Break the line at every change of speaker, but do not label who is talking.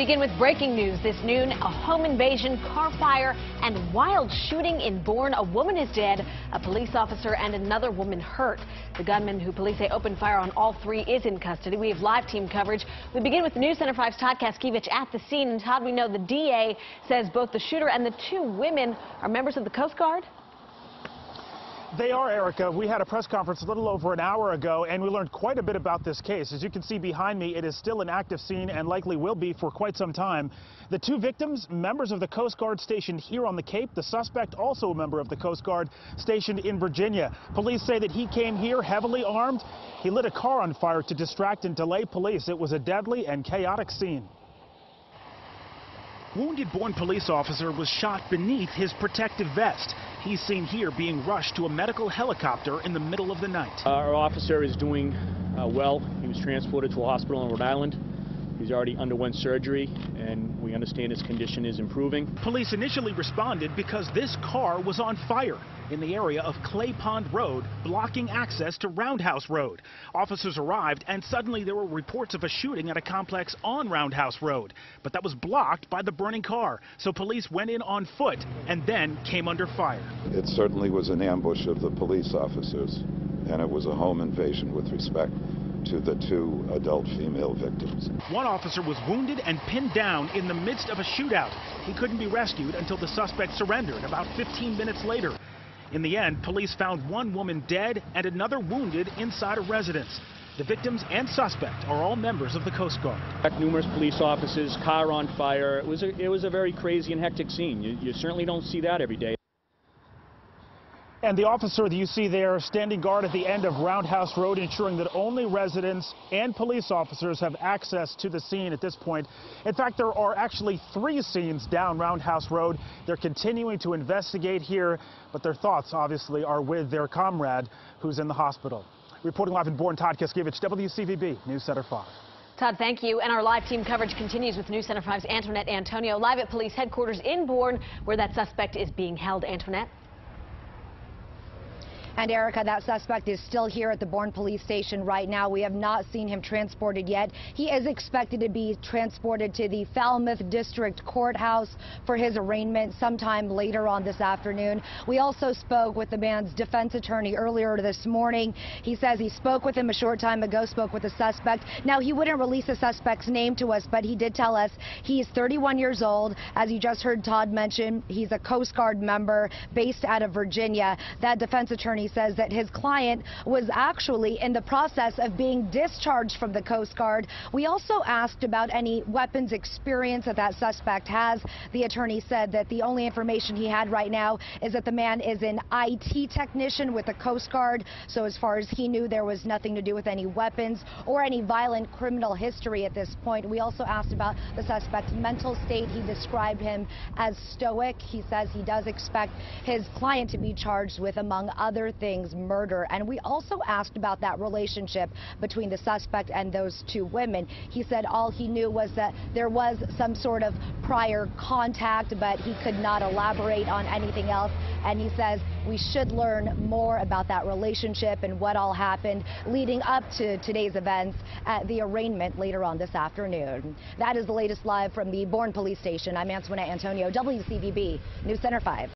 begin with breaking news this noon. A home invasion, car fire, and wild shooting in Bourne. A woman is dead, a police officer and another woman hurt. The gunman who police say opened fire on all three is in custody. We have live team coverage. We begin with News Center 5's Todd Kaskiewicz at the scene. And Todd, we know the DA says both the shooter and the two women are members of the Coast Guard.
They are, Erica. We had a press conference a little over an hour ago, and we learned quite a bit about this case. As you can see behind me, it is still an active scene and likely will be for quite some time. The two victims, members of the Coast Guard stationed here on the Cape. The suspect, also a member of the Coast Guard stationed in Virginia. Police say that he came here heavily armed. He lit a car on fire to distract and delay police. It was a deadly and chaotic scene. Wounded Bourne police officer was shot beneath his protective vest. He's seen here being rushed to a medical helicopter in the middle of the night.
Our officer is doing well. He was transported to a hospital in Rhode Island. He's already underwent surgery, and we understand his condition is improving.
Police initially responded because this car was on fire in the area of Clay Pond Road, blocking access to Roundhouse Road. Officers arrived, and suddenly there were reports of a shooting at a complex on Roundhouse Road. But that was blocked by the burning car, so police went in on foot and then came under fire.
It certainly was an ambush of the police officers, and it was a home invasion with respect to the two adult female victims.
One officer was wounded and pinned down in the midst of a shootout. He couldn't be rescued until the suspect surrendered about 15 minutes later. In the end, police found one woman dead and another wounded inside a residence. The victims and suspect are all members of the Coast Guard.
Numerous police officers, car on fire. It was a very crazy and hectic scene. You certainly don't see that every day.
And the officer that you see there standing guard at the end of Roundhouse Road, ensuring that only residents and police officers have access to the scene at this point. In fact, there are actually 3 scenes down Roundhouse Road. They're continuing to investigate here, but their thoughts obviously are with their comrade who's in the hospital. Reporting live in Bourne, Todd Kaskiewicz, WCVB News Center 5.
Todd, thank you. And our live team coverage continues with News Center 5's Antoinette Antonio live at police headquarters in Bourne, where that suspect is being held. Antoinette?
And Erica, that suspect is still here at the Bourne police station right now. We have not seen him transported yet. He is expected to be transported to the Falmouth District Courthouse for his arraignment sometime later on this afternoon. We also spoke with the man's defense attorney earlier this morning. He says he spoke with him a short time ago, spoke with the suspect. Now, he wouldn't release the suspect's name to us, but he did tell us he's 31 years old. As you just heard Todd mention, he's a Coast Guard member based out of Virginia. That defense attorney says that his client was actually in the process of being discharged from the Coast Guard. We also asked about any weapons experience that suspect has. The attorney said that the only information he had right now is that the man is an IT technician with the Coast Guard. So as far as he knew, there was nothing to do with any weapons or any violent criminal history at this point. We also asked about the suspect's mental state. He described him as stoic. He says he does expect his client to be charged with, among other things, murder. And we also asked about that relationship between the suspect and those two women. He said all he knew was that there was some sort of prior contact, but he could not elaborate on anything else. And he says we should learn more about that relationship and what all happened leading up to today's events at the arraignment later on this afternoon. That is the latest live from the Bourne police station. I'm Antoinette Antonio, WCVB News Center 5.